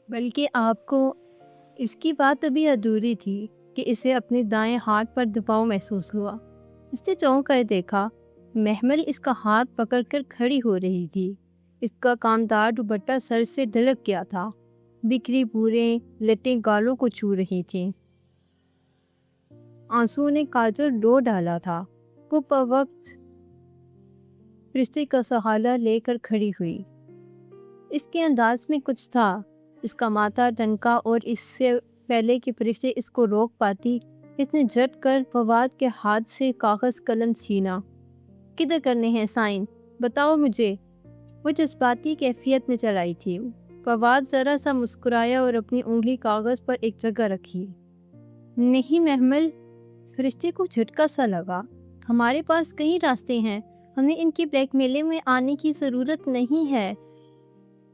بلکہ آپ کو اس کی بات ابھی ادھوری تھی کہ اسے اپنے دائیں ہاتھ پر دباؤ محسوس ہوا۔ اس نے چونک کر دیکھا، محمل اس کا ہاتھ پکڑ کر کھڑی ہو رہی تھی۔ اس کا کامدار دوپٹہ سر سے ڈھلک گیا تھا، بکھری بھوریں لٹیں گالوں کو چھو رہی تھیں۔ آنسو نے کاجل ڈو ڈالا تھا۔ وہ وقت فرشتے کا سہارا لے کر کھڑی ہوئی۔ اس کے انداز میں کچھ تھا۔ اس کا ماتھا ٹھنکا اور اس سے پہلے کہ فرشتے اس کو روک پاتی، اس نے جھٹ کر فواد کے ہاتھ سے کاغذ قلم چھینا۔ کدھر کرنے ہیں سائن؟ بتاؤ مجھے۔ وہ جذباتی کیفیت میں چلائی تھی۔ فواد ذرا سا مسکرایا اور اپنی انگلی کاغذ پر ایک جگہ رکھی۔ نہیں محمل، فرشتے کو جھٹکا سا لگا۔ ہمارے پاس کئی راستے ہیں، ہمیں ان کی بلیک میلنگ میں آنے کی ضرورت نہیں ہے۔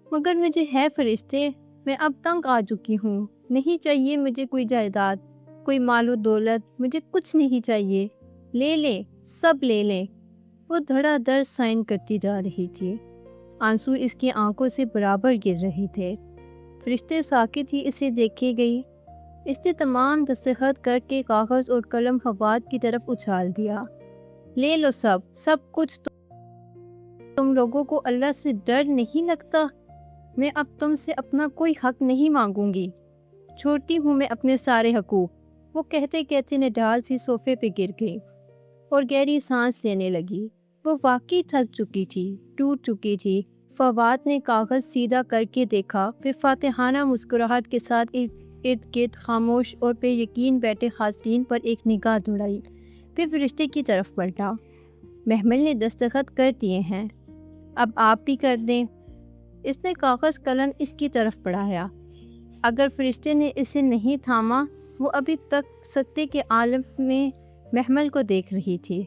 مگر مجھے ہے فرشتے، میں اب تنگ آ چکی ہوں۔ نہیں چاہیے مجھے کوئی جائیداد، کوئی مال و دولت، مجھے کچھ نہیں چاہیے۔ لے لیں، سب لے لیں۔ وہ دھڑا دھڑ سائن کرتی جا رہی تھی۔ آنسو اس کی آنکھوں سے برابر گر رہے تھے۔ فرشتے ساکت ہی اسے دیکھے گئی۔ اس نے تمام دستخط کر کے کاغذ اور قلم فواد کی طرف اچھال دیا۔ لے لو سب کچھ۔ تم لوگوں کو اللہ سے ڈر نہیں لگتا؟ میں اب تم سے اپنا کوئی حق نہیں مانگوں گی۔ چھوڑتی ہوں میں اپنے سارے حقوق۔ وہ کہتے کہتے نڈال سی صوفے پہ گر گئی اور گہری سانس لینے لگی۔ وہ واقعی تھک چکی تھی، ٹوٹ چکی تھی۔ فواد نے کاغذ سیدھا کر کے دیکھا، پھر فاتحانہ مسکراہٹ کے ساتھ ارد گرد خاموش اور بے یقین بیٹھے حاضرین پر ایک نگاہ دوڑائی، پھر فرشتے کی طرف پلٹا۔ محمل نے دستخط کر دیے ہیں، اب آپ بھی کر دیں۔ اس نے کاغذ قلم اس کی طرف بڑھایا۔ اگر فرشتے نے اسے نہیں تھاما، وہ ابھی تک سکتے کے عالم میں محمل کو دیکھ رہی تھی۔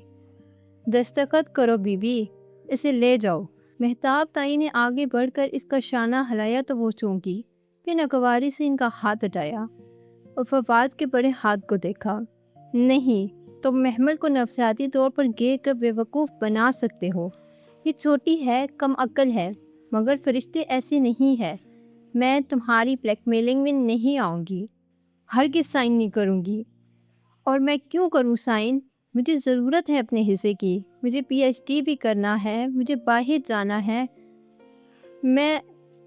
دستخط کرو بی بی، اسے لے جاؤ۔ مہتاب تائی نے آگے بڑھ کر اس کا شانہ ہلایا تو وہ چونکی، پھر ناگواری سے ان کا ہاتھ ہٹایا اور فواد کے بڑے ہاتھ کو دیکھا۔ نہیں، تم محمل کو نفسیاتی طور پر گر کر بیوقوف بنا سکتے ہو۔ یہ چھوٹی ہے، کم عقل ہے، مگر فرشتے ایسے نہیں ہے۔ میں تمہاری بلیک میلنگ میں نہیں آؤں گی، ہرگز سائن نہیں کروں گی۔ اور میں کیوں کروں سائن؟ مجھے ضرورت ہے اپنے حصے کی، مجھے پی ایچ ڈی بھی کرنا ہے، مجھے باہر جانا ہے۔ میں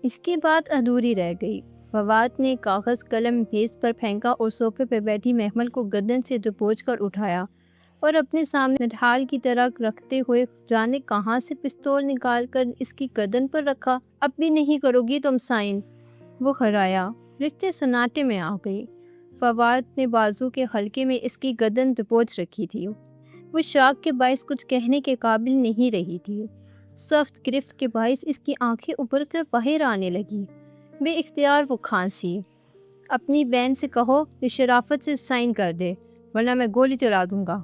اس کے بعد ادھوری رہ گئی۔ فواد نے کاغذ قلم میز پر پھینکا اور صوفے پہ بیٹھی محمل کو گردن سے دبوچ کر اٹھایا اور اپنے سامنے ڈھال کی طرح رکھتے ہوئے جانے کہاں سے پستول نکال کر اس کی گردن پر رکھا۔ اب بھی نہیں کرو گی تم سائن؟ وہ خرایا۔ رشتے سناٹے میں آ گئی۔ فواد نے بازو کے حلقے میں اس کی گردن دبوچ رکھی تھی۔ وہ شاک کے باعث کچھ کہنے کے قابل نہیں رہی تھی۔ سخت گرفت کے باعث اس کی آنکھیں ابھر کر باہر آنے لگی۔ بے اختیار وہ کھانسی۔ اپنی بہن سے کہو کہ شرافت سے سائن کر دے، ورنہ میں گولی چلا دوں گا۔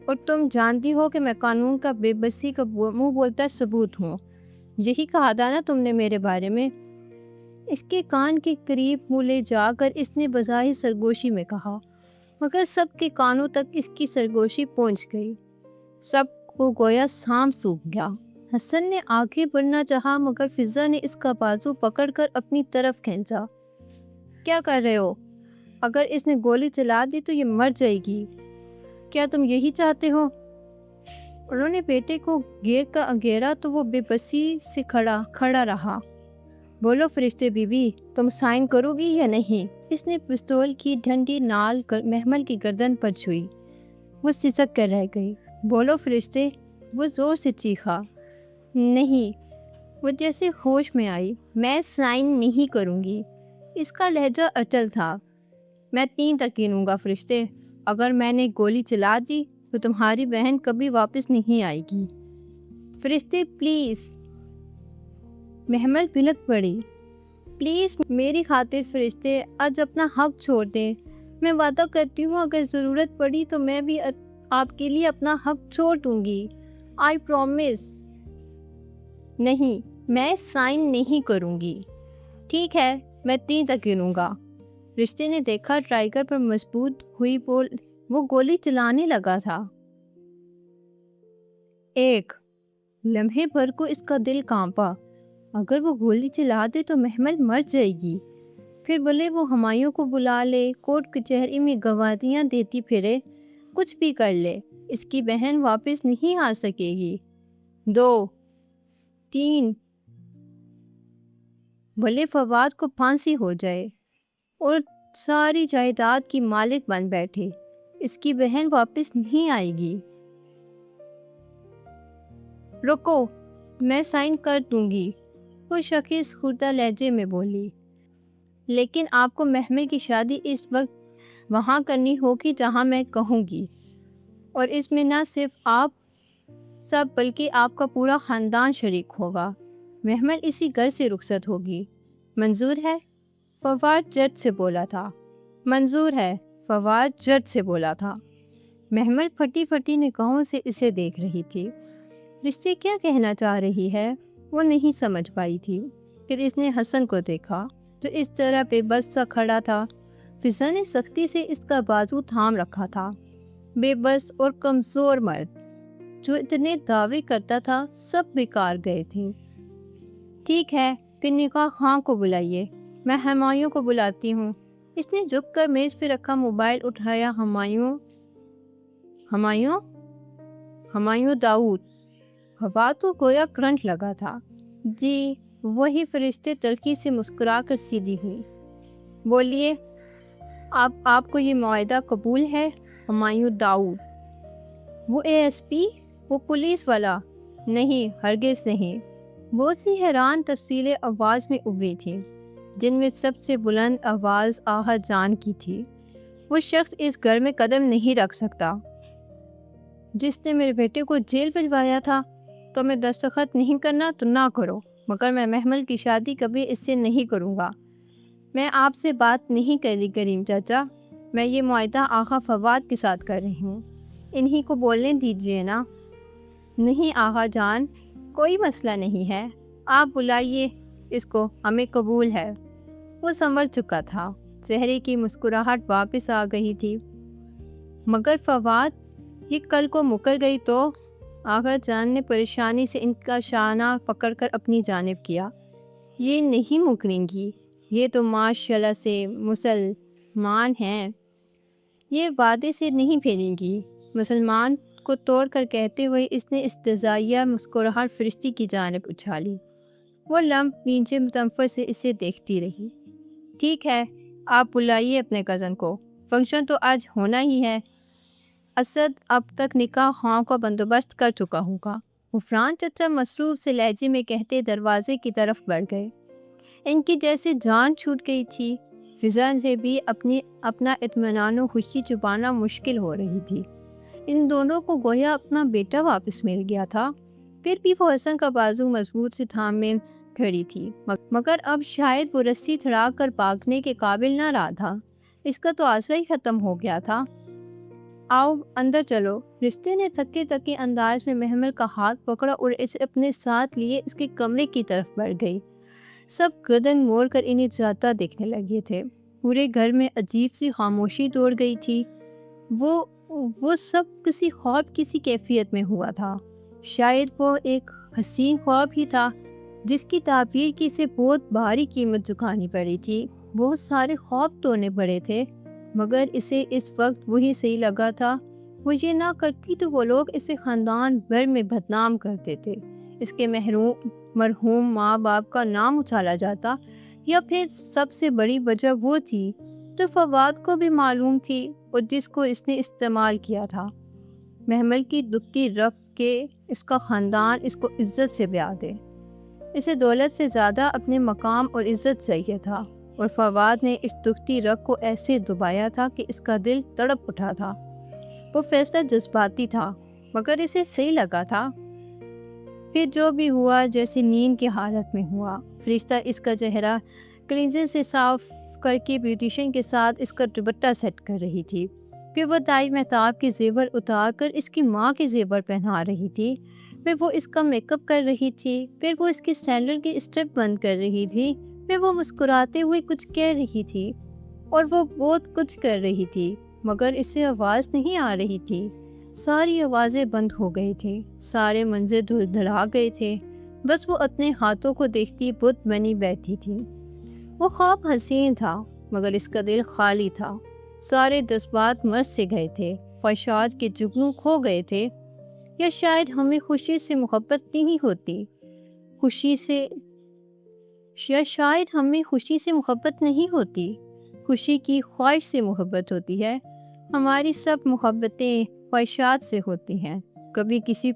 اور تم جانتی ہو کہ میں قانون کا بے بسی کا منہ بولتا ثبوت ہوں۔ یہی کہا تھا نا تم نے میرے بارے میں؟ اس کے کان کے قریب منہ لے جا کر اس نے بظاہر سرگوشی میں کہا، مگر سب کے کانوں تک اس کی سرگوشی پہنچ گئی۔ سب کو گویا سانپ سونگھ گیا۔ حسن نے آگے بڑھنا چاہا مگر فضا نے اس کا بازو پکڑ کر اپنی طرف کھینچا۔ کیا کر رہے ہو؟ اگر اس نے گولی چلا دی تو یہ مر جائے گی۔ کیا تم یہی چاہتے ہو؟ انہوں نے بیٹے کو گھیرا تو وہ بے بسی سے کھڑا رہا۔ بولو فرشتے بی بی، تم سائن کرو گی یا نہیں؟ اس نے پستول کی ڈھنڈی نال محمل کی گردن پر چھوئی۔ وہ سسک کر رہ گئی۔ بولو فرشتے، وہ زور سے چیخا۔ نہیں، وہ جیسے ہوش میں آئی۔ میں سائن نہیں کروں گی۔ اس کا لہجہ اٹل تھا۔ میں 3 تک گنوں گا فرشتے، اگر میں نے گولی چلا دی تو تمہاری بہن کبھی واپس نہیں آئے گی۔ فرشتے پلیز۔ محمل بلک پڑی۔ پلیز میری خاطر فرشتے، آج اپنا حق چھوڑ دیں۔ میں وعدہ کرتی ہوں اگر ضرورت پڑی تو میں بھی آپ کے لیے اپنا حق چھوڑ دوں گی۔ I promise. نہیں، میں سائن نہیں کروں گی۔ ٹھیک ہے، میں 3 تک گنوں گا۔ رشتے نے دیکھا ٹرائگر پر مضبوط ہوئی وہ گولی چلانے لگا تھا۔ 1۔ لمحے بھر کو اس کا دل کانپا۔ اگر وہ گولی چلا دے تو محمل مر جائے گی، پھر بھلے وہ ہمایوں کو بلا لے، کورٹ کچہری میں گواہیاں دیتی پھرے، کچھ بھی کر لے، اس کی بہن واپس نہیں آ سکے گی۔ 2 3 بھلے فواد کو پھانسی ہو جائے اور ساری جائیداد کی مالک بن بیٹھے، اس کی بہن واپس نہیں آئے گی۔ رکو، میں سائن کر دوں گی، وہ شخص خردہ لہجے میں بولی، لیکن آپ کو محمل کی شادی اس وقت وہاں کرنی ہوگی جہاں میں کہوں گی، اور اس میں نہ صرف آپ سب بلکہ آپ کا پورا خاندان شریک ہوگا۔ محمل اسی گھر سے رخصت ہوگی، منظور ہے؟ فواد جٹ سے بولا تھا۔ منظور ہے، فواد جٹ سے بولا تھا۔ محمل پھٹی پھٹی نگاہوں سے اسے دیکھ رہی تھی۔ رشتے کیا کہنا چاہ رہی ہے وہ نہیں سمجھ پائی تھی۔ پھر اس نے حسن کو دیکھا جو اس طرح بے بس سا کھڑا تھا۔ فضا نے سختی سے اس کا بازو تھام رکھا تھا۔ بے بس اور کمزور مرد جو اتنے دعوے کرتا تھا سب بیکار گئے تھے۔ ٹھیک ہے، پھر نکاح خواں کو بلائیے، میں ہمایوں کو بلاتی ہوں۔ اس نے جھک کر میز پہ رکھا موبائل اٹھایا۔ ہمایوں داؤد۔ ہوا تو گویا کرنٹ لگا تھا۔ جی، وہی فرشتے تلخی سے مسکرا کر سیدھی ہوئی۔ بولیے، آپ کو یہ معاہدہ قبول ہے؟ ہمایوں داؤد۔ وہ ASP؟ وہ پولیس والا؟ نہیں، ہرگز نہیں۔ بہت سی حیران تفصیلیں آواز میں ابھری تھیں، جن میں سب سے بلند آواز آہا جان کی تھی۔ وہ شخص اس گھر میں قدم نہیں رکھ سکتا جس نے میرے بیٹے کو جیل بھجوایا تھا۔ تو میں دستخط نہیں کرنا تو نہ کرو، مگر میں محمل کی شادی کبھی اس سے نہیں کروں گا۔ میں آپ سے بات نہیں کر رہی کریم چاچا، میں یہ معاہدہ آغا فواد کے ساتھ کر رہی ہوں، انہی کو بولنے دیجیے نا۔ نہیں آغا جان، کوئی مسئلہ نہیں ہے، آپ بلائیے اس کو، ہمیں قبول ہے۔ وہ سنور چکا تھا، چہرے کی مسکراہٹ واپس آ گئی تھی۔ مگر فواد، یہ کل کو مکر گئی تو؟ آغا جان نے پریشانی سے ان کا شانہ پکڑ کر اپنی جانب کیا۔ یہ نہیں مکریں گی، یہ تو ماشاءاللہ سے مسلمان ہیں، یہ وعدے سے نہیں پھیریں گی۔ مسلمان کو توڑ کر کہتے ہوئے اس نے استہزائیہ مسکراہٹ فرشتے کی جانب اچھالی۔ وہ لمح نیچے متنفر سے اسے دیکھتی رہی۔ ٹھیک ہے، آپ بلائیے اپنے کزن کو، فنکشن تو آج ہونا ہی ہے۔ اسد اب تک نکاح خواں کا بندوبست کر چکا ہوگا، غفران چچا مصروف سے لہجے میں کہتے دروازے کی طرف بڑھ گئے۔ ان کی جیسے جان چھوٹ گئی تھی۔ فضا سے بھی اپنا اطمینان و خوشی چھپانا مشکل ہو رہی تھی۔ ان دونوں کو گویا اپنا بیٹا واپس مل گیا تھا۔ پھر بھی وہ حسن کا بازو مضبوط سے تھامے کھڑی تھی، مگر اب شاید وہ رسی چھڑا کر بھاگنے کے قابل نہ رہا تھا۔ اس کا تو آسرا ہی ختم ہو گیا تھا۔ آؤ اندر چلو۔ رشتے نے تھکے انداز میں محمل کا ہاتھ پکڑا اور اسے اپنے ساتھ لیے اس کے کمرے کی طرف بڑھ گئی۔ سب گردن موڑ کر انہیں جاتا دیکھنے لگے تھے۔ پورے گھر میں عجیب سی خاموشی دوڑ گئی تھی۔ وہ سب کسی خواب کسی کیفیت میں ہوا تھا۔ شاید وہ ایک حسین خواب ہی تھا جس کی تعبیر کی اسے بہت بھاری قیمت چکانی پڑی تھی۔ بہت سارے خواب توڑنے پڑے تھے، مگر اسے اس وقت وہی صحیح لگا تھا۔ وہ یہ نہ کرتی تو وہ لوگ اسے خاندان بھر میں بدنام کرتے تھے، اس کے مرحوم ماں باپ کا نام اچھالا جاتا، یا پھر سب سے بڑی وجہ وہ تھی جو فواد کو بھی معلوم تھی اور جس کو اس نے استعمال کیا تھا، محمل کی دکھتی رگ کے اس کا خاندان اس کو عزت سے بیاہ دے۔ اسے دولت سے زیادہ اپنے مقام اور عزت چاہیے تھا، اور فواد نے اس دکھتی رگ کو ایسے دبایا تھا کہ اس کا دل تڑپ اٹھا تھا۔ وہ فیصلہ جذباتی تھا، مگر اسے صحیح لگا تھا۔ پھر جو بھی ہوا جیسے نیند کی حالت میں ہوا۔ فرشتہ اس کا چہرہ کلینزر سے صاف کر کے بیوٹیشین کے ساتھ اس کا دوپٹہ سیٹ کر رہی تھی۔ پھر وہ تائی مہتاب کے زیور اتار کر اس کی ماں کے زیور پہنا رہی تھی۔ پھر وہ اس کا میک اپ کر رہی تھی۔ پھر وہ اس کے سینڈل کے اسٹیپ بند کر رہی تھی۔ پھر وہ مسکراتے ہوئے کچھ کہہ رہی تھی، اور وہ بہت کچھ کر رہی تھی، مگر اسے آواز نہیں آ رہی تھی۔ ساری آوازیں بند ہو گئی تھی، سارے منظر دھلا گئے تھے، بس وہ اپنے ہاتھوں کو دیکھتی بت بنی بیٹھی تھی۔ وہ خواب حسین تھا مگر اس کا دل خالی تھا۔ سارے جذبات مرض سے گئے تھے، خواہشات کے جگنو کھو گئے تھے۔ یا شاید ہمیں خوشی سے محبت نہیں ہوتی، یا شاید ہمیں خوشی سے محبت نہیں ہوتی، خوشی کی خواہش سے محبت ہوتی ہے۔ ہماری سب محبتیں خواہشات سے ہوتی ہیں، کبھی کسی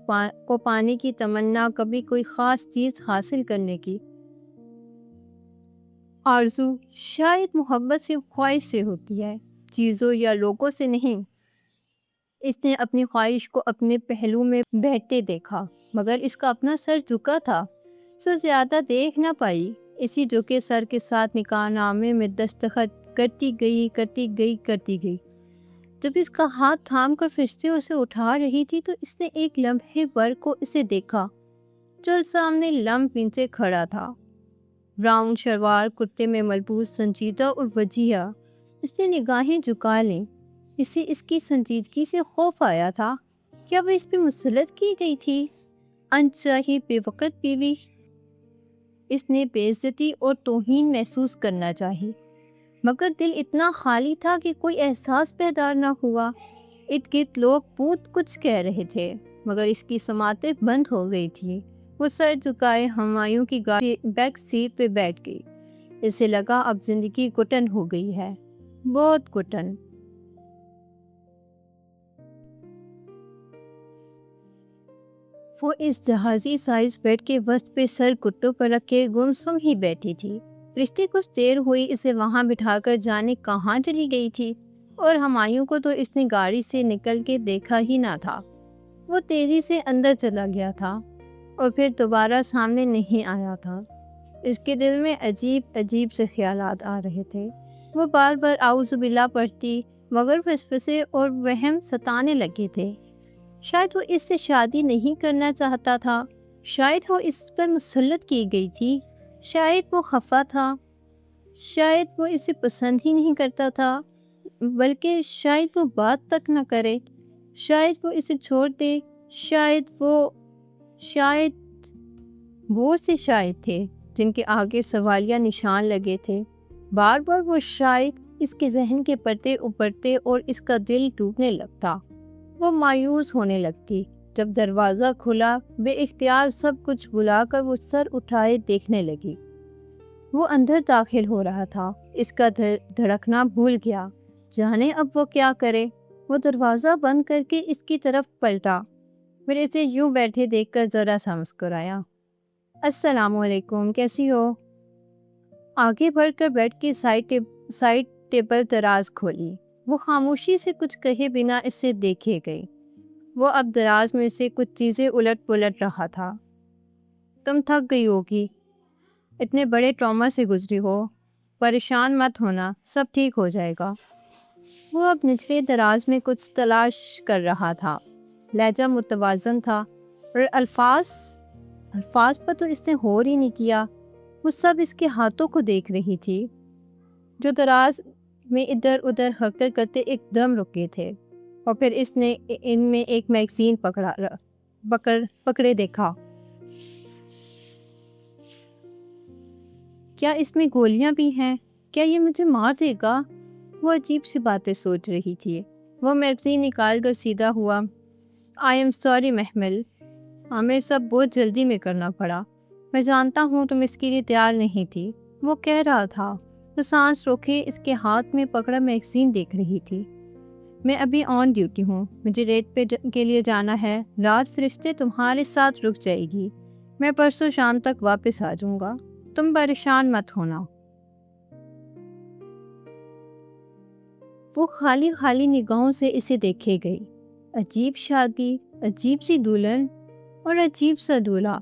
کو پانے کی تمنا، کبھی کوئی خاص چیز حاصل کرنے کی آرزو۔ شاید محبت صرف خواہش سے ہوتی ہے، چیزوں یا لوگوں سے نہیں۔ اس نے اپنی خواہش کو اپنے پہلو میں بیٹھتے دیکھا مگر اس کا اپنا سر جھکا تھا، سو زیادہ دیکھ نہ پائی۔ اسی جھکے سر کے ساتھ نکاح نامے میں دستخط کرتی گئی۔ جب اس کا ہاتھ تھام کر فرشتے اسے اٹھا رہی تھی تو اس نے ایک لمحے بھر کو اسے دیکھا۔ چل سامنے لم پیچھے کھڑا تھا، براؤن شلوار کرتے میں ملبوس، سنجیدہ اور وجیہہ۔ اس نے نگاہیں جھکا لیں۔ اسے اس کی سنجیدگی سے خوف آیا تھا۔ کیا وہ اس پہ مسلط کی گئی تھی؟ انچاہی بے وقت بیوی۔ اس نے بے عزتی اور توہین محسوس کرنا چاہی مگر دل اتنا خالی تھا کہ کوئی احساس بیدار نہ ہوا۔ ارد گرد لوگ بہت کچھ کہہ رہے تھے مگر اس کی سماعتیں بند ہو گئی تھی۔ وہ سر جھکائے ہمایوں کی گاڑی بیک سیٹ پہ بیٹھ گئی۔ اسے لگا اب زندگی گھٹن ہو گئی ہے، بہت گھٹن۔ وہ اس جہازی سائز بیڈ کے وسط پہ سر گھٹوں پر رکھے گمسم ہی بیٹھی تھی۔ رشتے کچھ دیر ہوئی اسے وہاں بٹھا کر جانے کہاں چلی گئی تھی، اور ہمایوں کو تو اس نے گاڑی سے نکل کے دیکھا ہی نہ تھا۔ وہ تیزی سے اندر چلا گیا تھا اور پھر دوبارہ سامنے نہیں آیا تھا۔ اس کے دل میں عجیب سے خیالات آ رہے تھے۔ وہ بار بار اعوذ باللہ پڑھتی مگر وسوسے اور وہم ستانے لگے تھے۔ شاید وہ اس سے شادی نہیں کرنا چاہتا تھا، شاید وہ اس پر مسلط کی گئی تھی، شاید وہ خفا تھا، شاید وہ اسے پسند ہی نہیں کرتا تھا، بلکہ شاید وہ بات تک نہ کرے، شاید وہ اسے چھوڑ دے، شاید بہت سے شاید تھے جن کے آگے سوالیہ نشان لگے تھے۔ بار بار وہ شاید اس کے ذہن کے پردے اوپرتے اور اس کا دل ڈوبنے لگتا۔ وہ مایوس ہونے لگتی۔ جب دروازہ کھلا بے اختیار سب کچھ بھلا کر وہ سر اٹھائے دیکھنے لگی۔ وہ اندر داخل ہو رہا تھا، اس کا دھڑکنا بھول گیا، جانے اب وہ کیا کرے۔ وہ دروازہ بند کر کے اس کی طرف پلٹا، پھر اسے یوں بیٹھے دیکھ کر ذرا سا مسکرایا۔ السلام علیکم، کیسی ہو؟ آگے بڑھ کر بیٹھ کے سائڈ ٹیبل دراز کھولی۔ وہ خاموشی سے کچھ کہے بنا اسے دیکھے گئی۔ وہ اب دراز میں سے کچھ چیزیں الٹ پلٹ رہا تھا۔ تم تھک گئی ہوگی، اتنے بڑے ٹراما سے گزری ہو، پریشان مت ہونا، سب ٹھیک ہو جائے گا۔ وہ اب نچلے دراز میں کچھ تلاش کر رہا تھا، لہجہ متوازن تھا اور الفاظ پر تو اس نے غور ہی نہیں کیا۔ وہ سب اس کے ہاتھوں کو دیکھ رہی تھی جو دراز میں ادھر ادھر حرکت کرتے ایک دم رکے تھے، اور پھر اس نے ان میں ایک میگزین پکڑے دیکھا۔ کیا اس میں گولیاں بھی ہیں؟ کیا یہ مجھے مار دے گا؟ وہ عجیب سی باتیں سوچ رہی تھی۔ وہ میگزین نکال کر سیدھا ہوا۔ آئی ایم سوری محمل، ہمیں سب بہت جلدی میں کرنا پڑا، میں جانتا ہوں تم اس کے لیے تیار نہیں تھی، وہ کہہ رہا تھا۔ تو سانس روکے اس کے ہاتھ میں پکڑا میگزین دیکھ رہی تھی۔ میں ابھی آن ڈیوٹی ہوں، مجھے ریٹ پہ کے لیے جانا ہے، رات فرشتے تمہارے ساتھ رک جائے گی، میں پرسوں شام تک واپس آ جاؤں گا، تم پریشان مت ہونا۔ وہ خالی نگاہوں سے اسے دیکھے گئی۔ عجیب شادی، عجیب سی دلہن اور عجیب سا دولہا،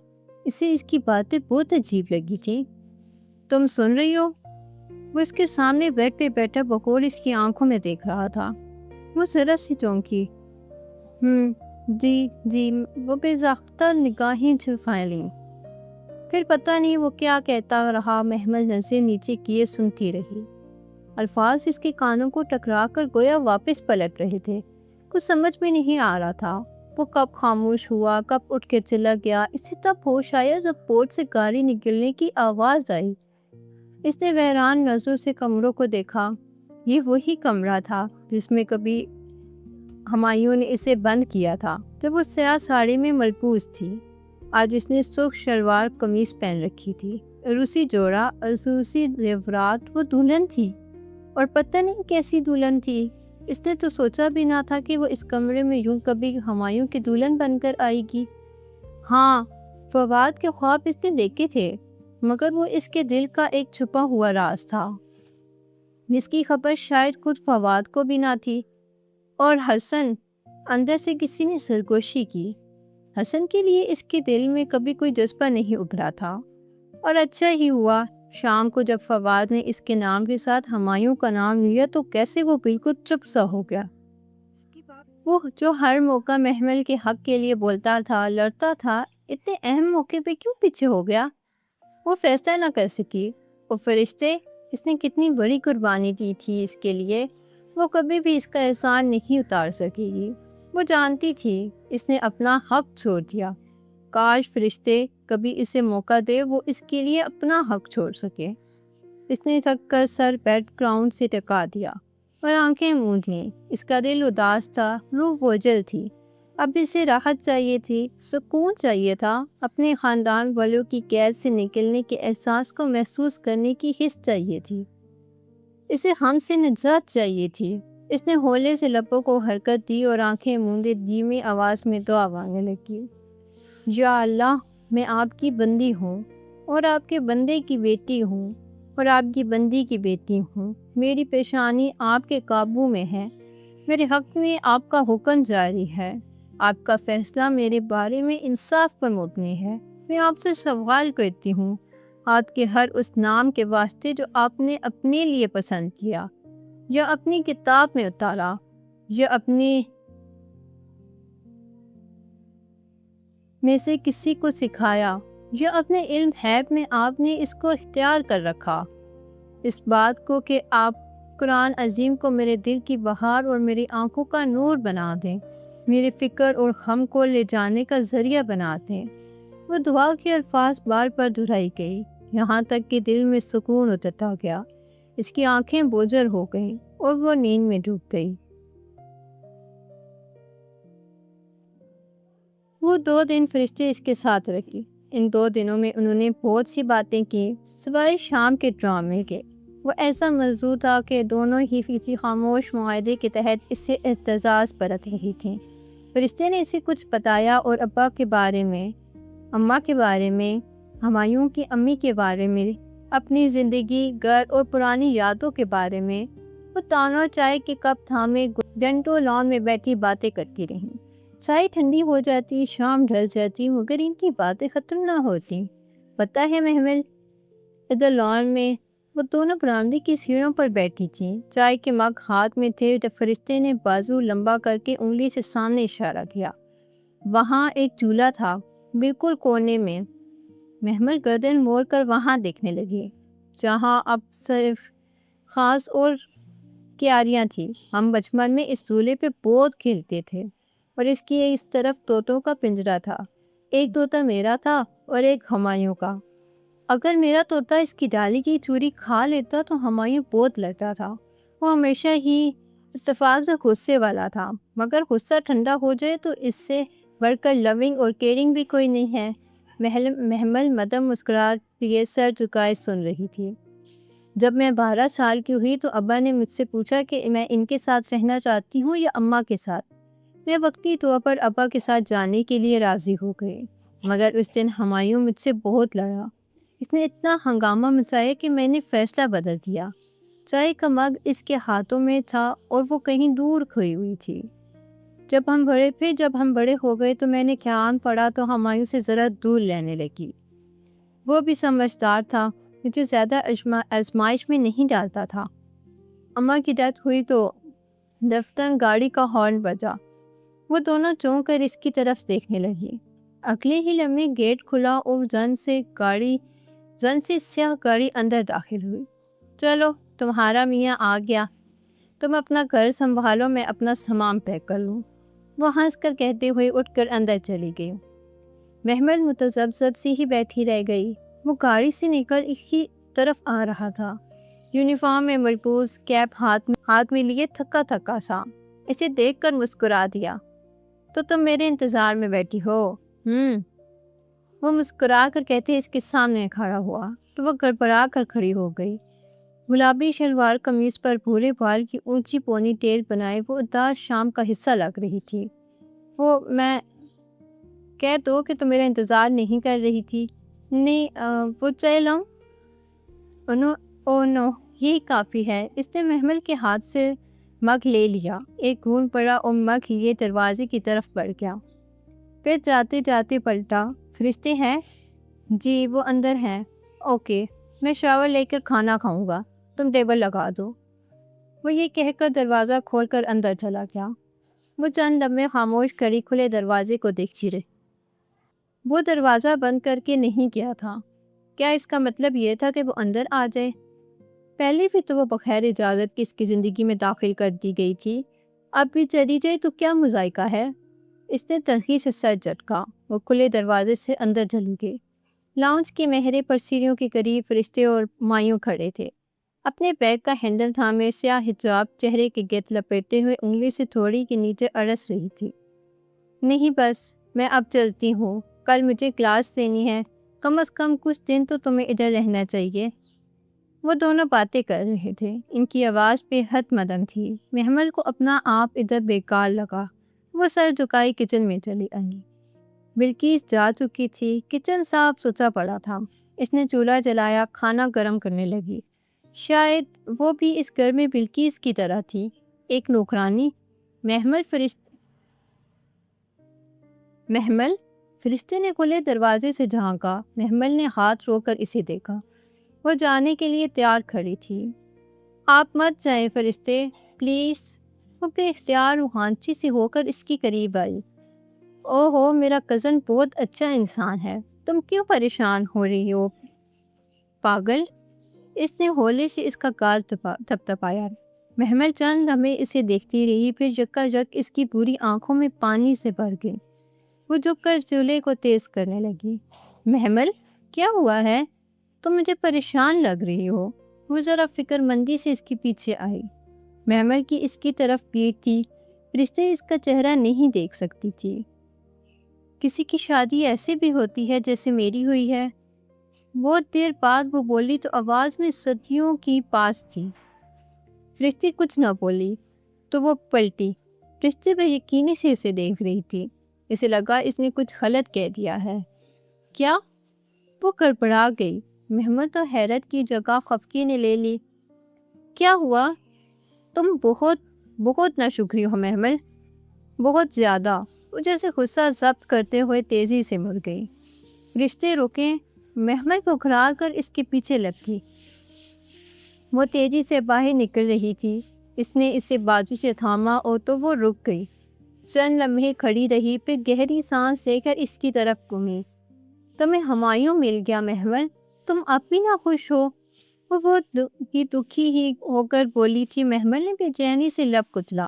اسے اس کی باتیں بہت عجیب لگی تھی۔ تم سن رہی ہو؟ وہ اس کے سامنے بیڈ پہ بیٹھا بغور اس کی آنکھوں میں دیکھ رہا تھا۔ وہ ذرا سی چونکی۔ جی، وہ بے ضابطہ نگاہیں جھلفائے لیں۔ پھر پتہ نہیں وہ کیا کہتا رہا، محمل نظر نیچے کیے سنتی رہی۔ الفاظ اس کے کانوں کو ٹکرا کر گویا واپس پلٹ رہے تھے۔ کچھ سمجھ میں نہیں آ رہا تھا۔ وہ کب خاموش ہوا، کب اٹھ کے چلا گیا، اسے تب ہوش آیا جب پورٹ سے گاڑی نکلنے کی آواز آئی۔ اس نے حیران نظروں سے کمروں کو دیکھا۔ یہ وہی کمرہ تھا جس میں کبھی ہمایوں نے اسے بند کیا تھا جب وہ سیاہ ساڑی میں ملبوس تھی۔ آج اس نے سرخ شلوار قمیص پہن رکھی تھی۔ روسی جوڑا، عروسی زیورات، وہ دلہن تھی، اور پتہ نہیں کیسی دلہن تھی۔ اس نے تو سوچا بھی نہ تھا کہ وہ اس کمرے میں یوں کبھی ہمایوں کی دلہن بن کر آئے گی۔ ہاں، فواد کے خواب اس نے دیکھے تھے، مگر وہ اس کے دل کا ایک چھپا ہوا راز تھا جس کی خبر شاید خود فواد کو بھی نہ تھی۔ اور حسن، اندر سے کسی نے سرگوشی کی۔ حسن کے لیے اس کے دل میں کبھی کوئی جذبہ نہیں ابھرا تھا، اور اچھا ہی ہوا۔ شام کو جب فواد نے اس کے نام کے ساتھ ہمایوں کا نام لیا تو کیسے وہ بالکل چپ سا ہو گیا۔ وہ جو ہر موقع محمل کے حق کے لیے بولتا تھا، لڑتا تھا، اتنے اہم موقع پہ کیوں پیچھے ہو گیا؟ وہ فیصلہ نہ کر سکی۔ وہ فرشتے، اس نے کتنی بڑی قربانی دی تھی اس کے لیے، وہ کبھی بھی اس کا احسان نہیں اتار سکے گی۔ وہ جانتی تھی اس نے اپنا حق چھوڑ دیا۔ کاش فرشتے کبھی اسے موقع دے وہ اس کے لیے اپنا حق چھوڑ سکے۔ اس نے تھک کر سر بیڈ گراؤنڈ سے ٹکا دیا اور آنکھیں موند لیں۔ اس کا دل اداس تھا، روح بوجھل تھی۔ اب اسے راحت چاہیے تھی، سکون چاہیے تھا، اپنے خاندان والوں کی قید سے نکلنے کے احساس کو محسوس کرنے کی حس چاہیے تھی۔ اسے غم سے نجات چاہیے تھی۔ اس نے ہولے سے لبوں کو حرکت دی اور آنکھیں موندے دھیمی آواز میں دعا مانگنے لگی۔ یا اللہ، میں آپ کی بندی ہوں، اور آپ کے بندے کی بیٹی ہوں، اور آپ کی بندی کی بیٹی ہوں۔ میری پیشانی آپ کے قابو میں ہے، میرے حق میں آپ کا حکم جاری ہے۔ آپ کا فیصلہ میرے بارے میں انصاف پر مبنی ہے۔ میں آپ سے سوال کرتی ہوں، آپ کے ہر اس نام کے واسطے جو آپ نے اپنے لیے پسند کیا، یا اپنی کتاب میں اتارا، یا اپنے میں سے کسی کو سکھایا، یا اپنے علم غیب میں آپ نے اس کو اختیار کر رکھا، اس بات کو کہ آپ قرآن عظیم کو میرے دل کی بہار اور میری آنکھوں کا نور بنا دیں، میرے فکر اور غم کو لے جانے کا ذریعہ بنا دیں۔ وہ دعا کے الفاظ بار بار دہرائی گئی، یہاں تک کہ دل میں سکون اترتا گیا۔ اس کی آنکھیں بوجھل ہو گئیں اور وہ نیند میں ڈوب گئی۔ وہ 2 دن فرشتے اس کے ساتھ رکھی۔ ان 2 دنوں میں انہوں نے بہت سی باتیں کی سوائے شام کے ڈرامے کے۔ وہ ایسا موضوع تھا کہ دونوں ہی کسی خاموش معاہدے کے تحت اس سے اعتزاز برت رہی تھیں۔ فرشتے نے اسے کچھ بتایا، اور ابا کے بارے میں، اماں کے بارے میں، ہمایوں کی امی کے بارے میں، اپنی زندگی، گھر اور پرانی یادوں کے بارے میں۔ وہ تانوں چائے کے کپ تھامے گھنٹوں لان میں بیٹھی باتیں کرتی رہیں۔ چائے ٹھنڈی ہو جاتی، شام ڈھل جاتی، مگر ان کی باتیں ختم نہ ہوتی۔ پتہ ہے محمل، ادھر لان میں وہ دونوں برآمدے کی سیڑھیوں پر بیٹھی تھیں، چائے کے مگ ہاتھ میں تھے جب فرشتے نے بازو لمبا کر کے انگلی سے سامنے اشارہ کیا۔ وہاں ایک چولہا تھا، بالکل کونے میں۔ محمل گردن موڑ کر وہاں دیکھنے لگی، جہاں اب صرف خاص اور کیاریاں تھیں۔ ہم بچپن میں اس چولہے پہ بہت کھیلتے تھے، اور اس کی اس طرف طوطوں کا پنجرا تھا۔ ایک طوطا میرا تھا اور ایک ہمایوں کا۔ اگر میرا طوطا اس کی ڈالی کی چوری کھا لیتا تو ہمایوں بہت لڑتا تھا۔ وہ ہمیشہ ہی اتفاق سے غصے والا تھا، مگر غصہ ٹھنڈا ہو جائے تو اس سے بڑھ کر لونگ اور کیئرنگ بھی کوئی نہیں ہے۔ محمل مدم مسکرا لیے سر جھکائے سن رہی تھی۔ جب میں 12 سال کی ہوئی تو ابا نے مجھ سے پوچھا کہ میں ان کے ساتھ رہنا چاہتی ہوں یا اماں کے ساتھ۔ میں وقتی طور پر ابا کے ساتھ جانے کے لیے راضی ہو گئی، مگر اس دن ہمایوں مجھ سے بہت لڑا۔ اس نے اتنا ہنگامہ مچایا کہ میں نے فیصلہ بدل دیا۔ چائے کا مگ اس کے ہاتھوں میں تھا اور وہ کہیں دور کھوئی ہوئی تھی۔ جب ہم بڑے ہو گئے تو میں نے خیال پڑا تو ہمایوں سے ذرا دور لینے لگی۔ وہ بھی سمجھدار تھا، مجھے زیادہ آزمائش میں نہیں ڈالتا تھا۔ اماں کی ڈیتھ ہوئی تو دفتر گاڑی کا ہارن بجا۔ وہ دونوں چونک کر اس کی طرف دیکھنے لگی۔ اگلے ہی لمحے گیٹ کھلا اور زن سے سیاہ گاڑی اندر داخل ہوئی۔ چلو، تمہارا میاں آ گیا، تم اپنا گھر سنبھالو، میں اپنا سامان پیک کر لوں۔ وہ ہنس کر کہتے ہوئے اٹھ کر اندر چلی گئی۔ محمل متذبذب سی ہی بیٹھی رہ گئی۔ وہ گاڑی سے نکل اس کی طرف آ رہا تھا، یونیفارم میں مربوط، کیپ ہاتھ میں لیے تھکا تھکا سا۔ اسے دیکھ کر مسکرا دیا۔ تو تم میرے انتظار میں بیٹھی ہو؟ وہ مسکرا کر کہتے اس کے سامنے کھڑا ہوا تو وہ گڑبڑا کر کھڑی ہو گئی۔ گلابی شلوار قمیض پر بھورے بال کی اونچی پونی ٹیل بنائے وہ اداس شام کا حصہ لگ رہی تھی۔ میں کہہ دو کہ تم میرا انتظار نہیں کر رہی تھی۔ نہیں، وہ چائے لاؤں؟ او نو، یہی کافی ہے۔ اس نے محمل کے ہاتھ سے مگ لے لیا، ایک گھونٹ پڑا اور مگ لیے دروازے کی طرف بڑھ گیا۔ پھر جاتے جاتے پلٹا، فرشتے ہیں؟ جی وہ اندر ہیں۔ اوکے، میں شاور لے کر کھانا کھاؤں گا، تم ٹیبل لگا دو۔ وہ یہ کہہ کر دروازہ کھول کر اندر چلا گیا۔ وہ چند لمحے خاموش کھڑی کھلے دروازے کو دیکھتی رہی۔ وہ دروازہ بند کر کے نہیں گیا تھا۔ کیا اس کا مطلب یہ تھا کہ وہ اندر آ جائے؟ پہلے بھی تو وہ بغیر اجازت کی اس کی زندگی میں داخل کر دی گئی تھی، اب بھی چلی جائے تو کیا مذائقہ ہے؟ اس نے تلخی سے سر جھٹکا۔ وہ کھلے دروازے سے اندر چلی گئی۔ لاؤنج کے مہرے پر سیڑھیوں کے قریب فرشتے اور مایوں کھڑے تھے، اپنے بیگ کا ہینڈل تھامے، سیاہ حجاب چہرے کے گرد لپیٹے ہوئے انگلی سے تھوڑی کے نیچے اڑس رہی تھی۔ نہیں بس میں اب چلتی ہوں، کل مجھے کلاس دینی ہے، کم از کم کچھ دن تو تمہیں ادھر رہنا چاہیے۔ وہ دونوں باتیں کر رہے تھے، ان کی آواز بے حد مدم تھی۔ محمل کو اپنا آپ ادھر بیکار لگا۔ وہ سر جھکائی کچن میں چلی آئی۔ بلقیس جا چکی تھی، کچن صاف ستھرا پڑا تھا۔ اس نے چولہا جلایا، کھانا گرم کرنے لگی۔ شاید وہ بھی اس گھر میں بلقیس کی طرح تھی، ایک نوکرانی۔ محمل فرشتے نے کھلے دروازے سے جھانکا۔ محمل نے ہاتھ رو کر اسے دیکھا۔ وہ جانے کے لیے تیار کھڑی تھی۔ آپ مت جائیں فرشتے، پلیز۔ وہ بے اختیار روحانچی سے ہو کر اس کی قریب آئی۔ اوہو، میرا کزن بہت اچھا انسان ہے، تم کیوں پریشان ہو رہی ہو پاگل؟ اس نے ہولے سے اس کا گال تھپتھپایا۔ محمل چند لمحے اسے دیکھتی رہی، پھر یکا یک اس کی پوری آنکھوں میں پانی سے بھر گئی۔ وہ جھک کر چولہے کو تیز کرنے لگی۔ محمل کیا ہوا ہے؟ تم مجھے پریشان لگ رہی ہو۔ وہ ذرا فکر مندی سے اس کے پیچھے آئی۔ محمل کی اس کی طرف پیٹھ تھی، فرشتے اس کا چہرہ نہیں دیکھ سکتی تھی۔ کسی کی شادی ایسے بھی ہوتی ہے جیسے میری ہوئی ہے؟ بہت دیر بعد وہ بولی تو آواز میں صدیوں کی پاس تھی۔ فرشتے کچھ نہ بولی تو وہ پلٹی۔ فرشتے بے یقینی سے اسے دیکھ رہی تھی۔ اسے لگا اس نے کچھ غلط کہہ دیا ہے۔ کیا؟ وہ گڑبڑا گئی۔ محمد تو حیرت کی جگہ خفگی نے لے لی۔ کیا ہوا؟ تم بہت ناشکری ہو محمل، بہت زیادہ۔ وہ جیسے غصہ ضبط کرتے ہوئے تیزی سے مڑ گئی۔ رشتے رکے۔ محمل کو گھرا کر اس کے پیچھے لگ گئی۔ وہ تیزی سے باہر نکل رہی تھی۔ اس نے اسے بازو سے تھاما اور تو وہ رک گئی۔ چند لمحے کھڑی رہی، پھر گہری سانس لے کر اس کی طرف گھومی۔ تمہیں ہمایوں مل گیا محمل، تم اب بھی نہ خوش ہو؟ وہ بہت دکھی ہی ہو کر بولی تھی۔ محمل نے بے چینی سے لب کچلا۔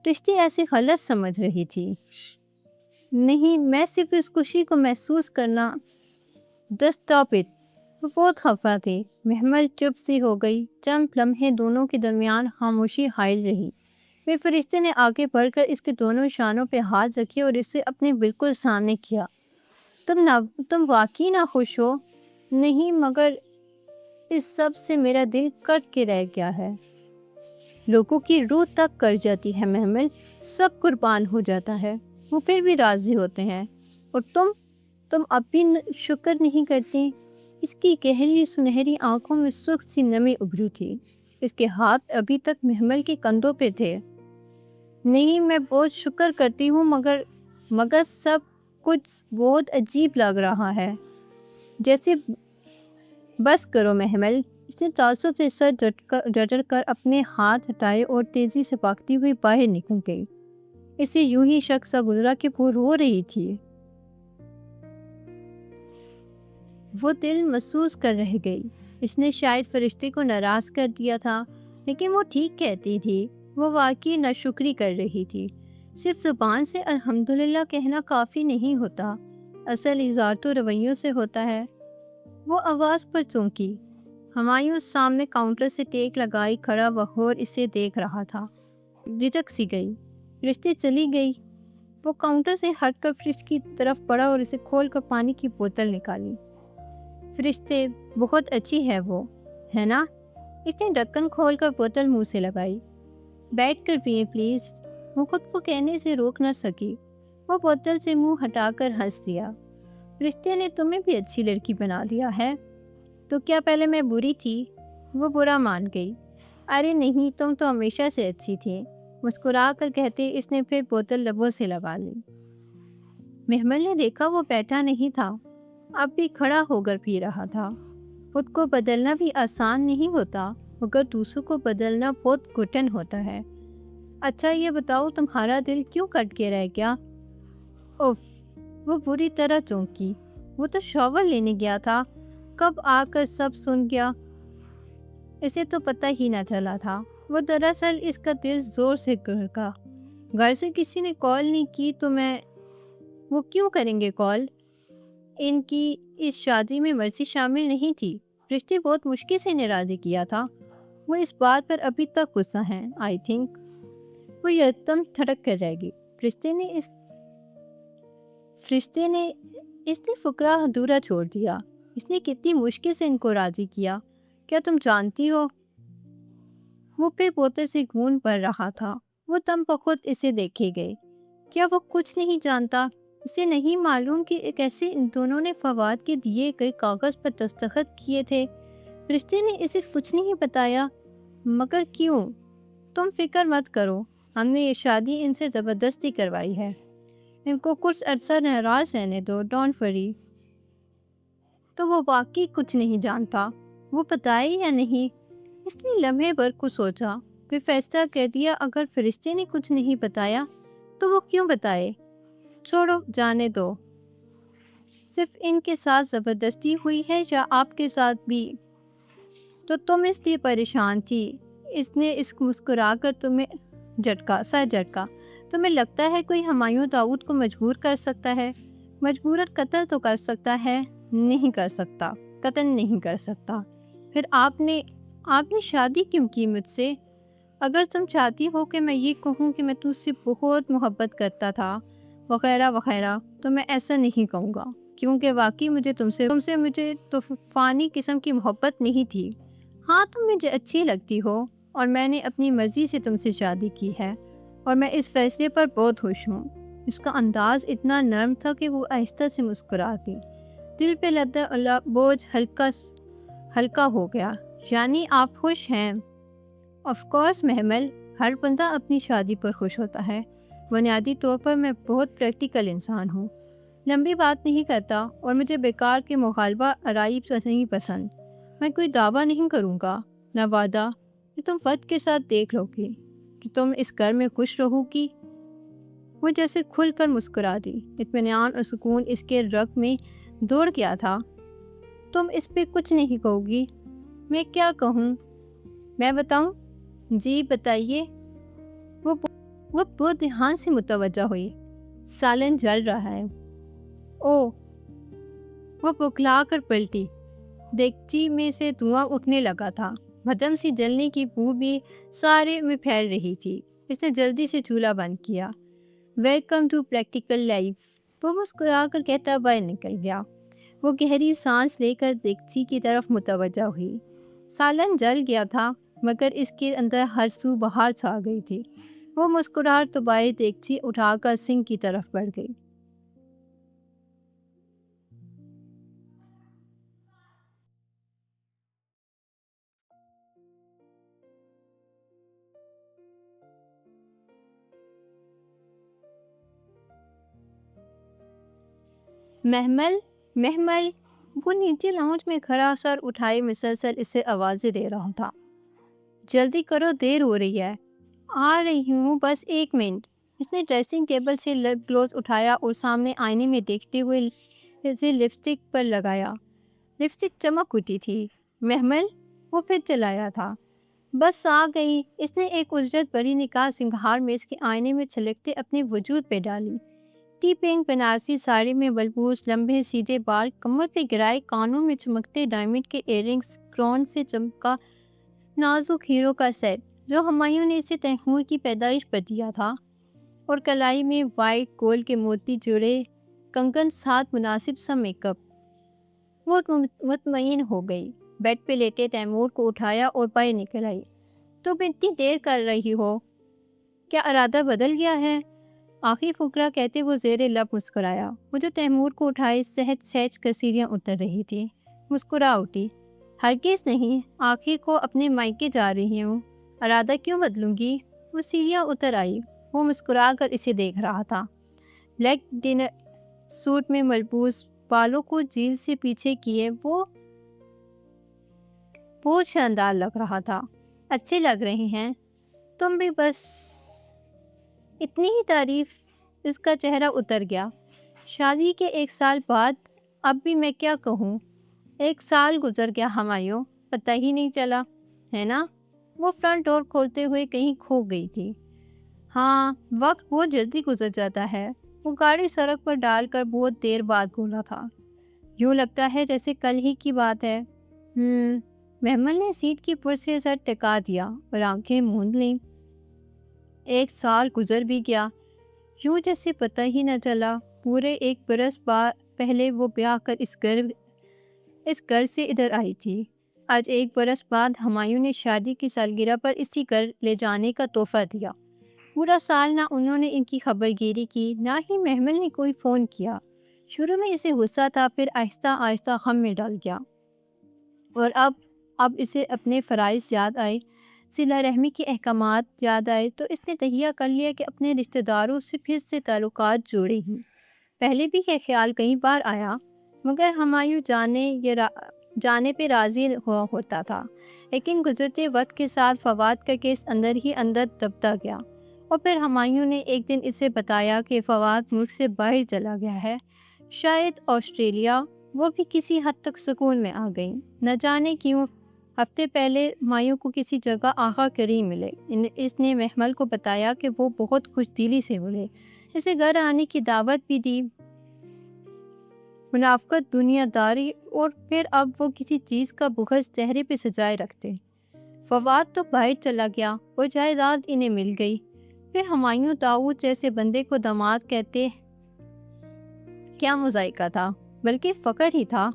رشتے ایسے غلط سمجھ رہی تھی۔ نہیں، میں صرف اس خوشی کو محسوس کرنا۔ Stop it. وہ بہت خفا تھی۔ محمل چپ سی ہو گئی۔ چند لمحے دونوں کے درمیان خاموشی حائل رہی۔ پھر فرشتے نے آگے بڑھ کر اس کے دونوں شانوں پہ ہاتھ رکھے اور اسے اپنے بالکل سامنے کیا۔ تم واقعی نہ خوش ہو؟ نہیں، مگر اس سب سے میرا دل کٹ کے رہ گیا ہے۔ لوگوں کی روح تک کٹ جاتی ہے محمل، سب قربان ہو جاتا ہے، وہ پھر بھی راضی ہوتے ہیں، اور تم اب بھی شکر نہیں کرتی؟ اس کی گہری سنہری آنکھوں میں سخت سی نمی ابھری تھی۔ اس کے ہاتھ ابھی تک محمل کے کندھوں پہ تھے۔ نہیں، میں بہت شکر کرتی ہوں، مگر سب کچھ بہت عجیب لگ رہا ہے، جیسے بس کرو محمل۔ اس نے تعصب سے سر جھٹک کر اپنے ہاتھ ہٹائے اور تیزی سے بھاگتی ہوئی باہر نکل گئی۔ اسے یوں ہی شک سا گزرا کہ وہ رو رہی تھی۔ وہ دل محسوس کر رہ گئی۔ اس نے شاید فرشتے کو ناراض کر دیا تھا، لیکن وہ ٹھیک کہتی تھی، وہ واقعی ناشکری کر رہی تھی۔ صرف زبان سے الحمدللہ کہنا کافی نہیں ہوتا، اصل اظہار تو رویوں سے ہوتا ہے۔ وہ آواز پر چونکی۔ ہمایوں سامنے کاؤنٹر سے ٹیک لگائی کھڑا بغور اسے دیکھ رہا تھا۔ جھجک سی گئی۔ فرشتے چلی گئی۔ وہ کاؤنٹر سے ہٹ کر فریج کی طرف بڑھا اور اسے کھول کر پانی کی بوتل نکالی۔ فرشتے، بہت اچھی ہے وہ، ہے نا؟ اس نے ڈھکن کھول کر بوتل منہ سے لگائی۔ بیٹھ کر پئیں پلیز۔ وہ خود کو کہنے سے روک نہ سکی۔ وہ بوتل سے منہ ہٹا کر ہنس دیا۔ فرشتے نے تمہیں بھی اچھی لڑکی بنا دیا ہے۔ تو کیا پہلے میں بری تھی؟ وہ برا مان گئی۔ ارے نہیں، تم تو ہمیشہ سے اچھی تھی، مسکرا کر کہتے اس نے پھر بوتل لبوں سے لگا لی۔ محمل نے دیکھا وہ بیٹھا نہیں تھا، اب بھی کھڑا ہو کر پی رہا تھا۔ خود کو بدلنا بھی آسان نہیں ہوتا، مگر دوسروں کو بدلنا بہت کٹھن ہوتا ہے۔ اچھا یہ بتاؤ تمہارا دل کیوں کٹ کے رہ گیا؟ اف، وہ بری طرح چونکی۔ وہ تو شاور لینے گیا تھا، کب آ کر سب سن گیا۔ اسے تو پتہ ہی نہ چلا تھا۔ وہ دراصل اس کا دل زور سے دھڑکا۔ گھر سے کسی نے کال نہیں کی تو وہ کیوں کریں گے کال؟ ان کی اس شادی میں مرضی شامل نہیں تھی۔ فرشتے بہت مشکل سے نے راضی کیا تھا۔ وہ اس بات پر ابھی تک غصہ ہیں، آئی تھنک۔ وہ یکدم تھڑک کر رہ گئی۔ فرشتے نے اس نے فقرہ ادھورا چھوڑ دیا۔ اس نے کتنی مشکل سے ان کو راضی کیا، کیا تم جانتی ہو؟ وہ پھر بوتل سے گھون بھر رہا تھا۔ وہ دم بخود اسے دیکھے گئے۔ کیا وہ کچھ نہیں جانتا؟ اسے نہیں معلوم کہ کیسے ان دونوں نے فواد کے دیے گئے کاغذ پر دستخط کیے تھے؟ فرشتے نے اسے کچھ نہیں بتایا، مگر کیوں؟ تم فکر مت کرو، ہم نے یہ شادی ان سے زبردستی کروائی ہے۔ ان کو کچھ عرصہ ناراض رہنے دو، ڈونٹ وری۔ تو وہ واقعی کچھ نہیں جانتا، وہ بتائے یا نہیں؟ اس نے لمحے بھر کو سوچا، پھر فیصلہ کر دیا اگر فرشتے نے کچھ نہیں بتایا تو وہ کیوں بتائے؟ چھوڑو، جانے دو۔ صرف ان کے ساتھ زبردستی ہوئی ہے یا آپ کے ساتھ بھی؟ تو تم اس لیے پریشان تھی؟ اس نے مسکرا کر تمہیں سر جھٹکا۔ تمہیں لگتا ہے کوئی ہمایوں داؤد کو مجبور کر سکتا ہے؟ مجبوراً قتل تو کر سکتا ہے، نہیں کر سکتا، قتل نہیں کر سکتا۔ پھر آپ نے شادی کیوں کی مجھ سے؟ اگر تم چاہتی ہو کہ میں یہ کہوں کہ میں تجھ سے بہت محبت کرتا تھا وغیرہ وغیرہ تو میں ایسا نہیں کہوں گا، کیونکہ واقعی مجھے تم سے مجھے طوفانی قسم کی محبت نہیں تھی۔ ہاں تم مجھے اچھی لگتی ہو اور میں نے اپنی مرضی سے تم سے شادی کی ہے اور میں اس فیصلے پر بہت خوش ہوں۔ اس کا انداز اتنا نرم تھا کہ وہ آہستہ سے مسکراتی۔ دل پہ لدا بوجھ ہلکا ہو گیا۔ یعنی آپ خوش ہیں؟ آف کورس محمل، ہر بندہ اپنی شادی پر خوش ہوتا ہے۔ بنیادی طور پر میں بہت پریکٹیکل انسان ہوں، لمبی بات نہیں کرتا اور مجھے بیکار کے مغالبہ عرائب نہیں پسند۔ میں کوئی دعویٰ نہیں کروں گا، نہ وعدہ، کہ تم وقت کے ساتھ دیکھ لو گی کہ تم اس گھر میں خوش رہو گی۔ وہ جیسے کھل کر مسکرا دی۔ اطمینان اور سکون اس کے رگ میں دوڑ گیا تھا۔ تم اس پہ کچھ نہیں کہو گی؟ میں کیا کہوں؟ میں بتاؤں؟ جی بتائیے۔ وہ بہت دھیان سے متوجہ ہوئی۔ سالن جل رہا ہے۔ او، وہ بکھلا کر پلٹی۔ دیگچی میں سے دھواں اٹھنے لگا تھا، بھدم سی جلنے کی بو بھی سارے میں پھیل رہی تھی۔ اس نے جلدی سے چولہا بند کیا۔ ویلکم ٹو پریکٹیکل لائف، وہ مسکرا کر کہتا باہر نکل گیا۔ وہ گہری سانس لے کر دیگچی کی طرف متوجہ ہوئی۔ سالن جل گیا تھا مگر اس کے اندر ہر سو بہار چھا گئی تھی۔ وہ مسکرا تو باہر دیگچی اٹھا کر سنک کی طرف بڑھ گئی۔ محمل، وہ نیچے لاؤنج میں کھڑا سر اٹھائے مسلسل اسے آوازیں دے رہا تھا۔ جلدی کرو، دیر ہو رہی ہے۔ آ رہی ہوں، بس ایک منٹ۔ اس نے ڈریسنگ ٹیبل سے لپ گلوز اٹھایا اور سامنے آئینے میں دیکھتے ہوئے اسے لپسٹک پر لگایا۔ لپسٹک چمک اٹھی تھی۔ محمل، وہ پھر چلایا تھا۔ بس آ گئی۔ اس نے ایک اجرت بڑی نکاح سنگھار میز کے آئینے میں چھلکتے اپنے وجود پہ ڈالی۔ ٹی پنک بنارسی ساڑی میں بلبوس، لمبے سیدھے بال کمر پہ گرائے، کانوں میں چمکتے ڈائمنڈ کے ایئر رنگز، کرون سے چمکا نازک ہیرو کا سیٹ جو ہمایوں نے اسے تیمور کی پیدائش پر دیا تھا، اور کلائی میں وائٹ گولڈ کے موتی جڑے کنگن ساتھ مناسب سا میک اپ۔ وہ مطمئن ہو گئی۔ بیڈ پہ لیٹے تیمور کو اٹھایا اور باہر نکل آئی۔ تم اتنی دیر کر رہی ہو، کیا ارادہ بدل گیا ہے؟ آخری فقرہ کہتے وہ زیر لب مسکرایا۔ وہ جو تیمور کو اٹھائے سہج سہج کر سیڑھیاں اتر رہی تھی، مسکرا اٹھی۔ ہرگز نہیں، آخر کو اپنے مائکے جا رہی ہوں، ارادہ کیوں بدلوں گی؟ وہ سیڑھیاں اتر آئی۔ وہ مسکرا کر اسے دیکھ رہا تھا۔ بلیک ڈنر سوٹ میں ملبوس، بالوں کو جیل سے پیچھے کیے، وہ بہت شاندار لگ رہا تھا۔ اچھے لگ رہے ہیں تم بھی، بس اتنی ہی تعریف۔ اس کا چہرہ اتر گیا۔ شادی کے 1 سال بعد اب بھی میں کیا کہوں؟ 1 سال گزر گیا ہمایوں، پتہ ہی نہیں چلا، ہے نا؟ وہ فرنٹ ڈور کھولتے ہوئے کہیں کھو گئی تھی۔ ہاں، وقت بہت جلدی گزر جاتا ہے۔ وہ گاڑی سڑک پر ڈال کر بہت دیر بعد بولا تھا۔ یوں لگتا ہے جیسے کل ہی کی بات ہے۔ محمل نے سیٹ کی پر سے سر ٹکا دیا اور آنکھیں موند لیں۔ 1 سال گزر بھی گیا، یوں جیسے پتہ ہی نہ چلا۔ پورے 1 برس پہلے وہ بیاہ کر اس گھر سے ادھر آئی تھی۔ آج 1 برس بعد ہمایوں نے شادی کی سالگرہ پر اسی گھر لے جانے کا تحفہ دیا۔ پورا سال نہ انہوں نے ان کی خبر گیری کی، نہ ہی محمل نے کوئی فون کیا۔ شروع میں اسے غصہ تھا، پھر آہستہ آہستہ غم میں ڈل گیا، اور اب اسے اپنے فرائض یاد آئے، صلہ رحمی کے احکامات یاد آئے، تو اس نے تہیہ کر لیا کہ اپنے رشتہ داروں سے پھر سے تعلقات جوڑے ہی۔ پہلے بھی یہ خیال کئی بار آیا، مگر ہمایوں جانے پہ راضی ہوا ہوتا تھا، لیکن گزرتے وقت کے ساتھ فواد کا کیس اندر ہی اندر دبتا گیا۔ اور پھر ہمایوں نے ایک دن اسے بتایا کہ فواد ملک سے باہر چلا گیا ہے، شاید آسٹریلیا۔ وہ بھی کسی حد تک سکون میں آ گئی، نہ جانے کیوں۔ ہفتے پہلے ہمایوں کو کسی جگہ آغا کریم ملے۔ اس نے محمل کو بتایا کہ وہ بہت خوش دلی سے ملے، اسے گھر آنے کی دعوت بھی دی۔ منافقت، دنیا داری، اور پھر اب وہ کسی چیز کا بغض چہرے پہ سجائے رکھتے۔ فواد تو باہر چلا گیا اور جائیداد انہیں مل گئی، پھر ہمایوں داؤد جیسے بندے کو داماد کہتے، کیا مذائقہ تھا، بلکہ فخر ہی تھا۔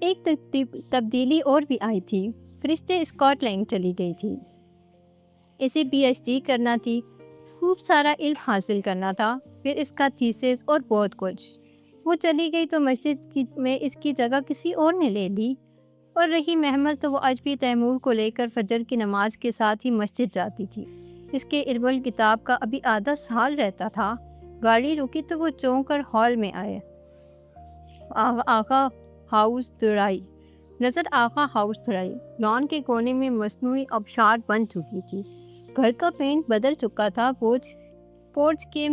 ایک تبدیلی اور بھی آئی تھی۔ فرشتے اسکاٹ لینڈ چلی گئی تھی۔ اسے PhD کرنا تھی، خوب سارا علم حاصل کرنا تھا، پھر اس کا تھیسس اور بہت کچھ۔ وہ چلی گئی تو مسجد میں اس کی جگہ کسی اور نے لے لی، اور رہی محمل تو وہ آج بھی تیمور کو لے کر فجر کی نماز کے ساتھ ہی مسجد جاتی تھی۔ اس کے اربل کتاب کا ابھی آدھا سال رہتا تھا۔ گاڑی رکی تو وہ چونک کر ہال میں آئے۔ آغا ہاؤس دوڑائی، نظر آغا ہاؤس دوڑائی۔ لان کے کونے میں مصنوعی آبشار بن چکی تھی، گھر کا پینٹ بدل چکا تھا، پورچ کے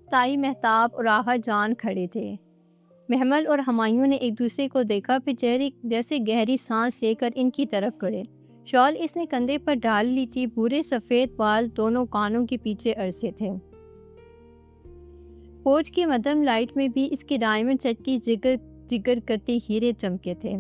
تائی مہتاب اور آغا جان کھڑے تھے۔ محمل اور ہمایوں نے ایک دوسرے کو دیکھا، پھر چہرے جیسے گہری سانس لے کر ان کی طرف بڑھے۔ شال اس نے کندھے پر ڈال لی تھی، بھورے سفید بال دونوں کانوں کے پیچھے عرصے تھے۔ پورچ کی مدھم لائٹ میں بھی اس کے ڈائمنڈ سیٹ کی جگر کرتے ہیرے چمکے تھے۔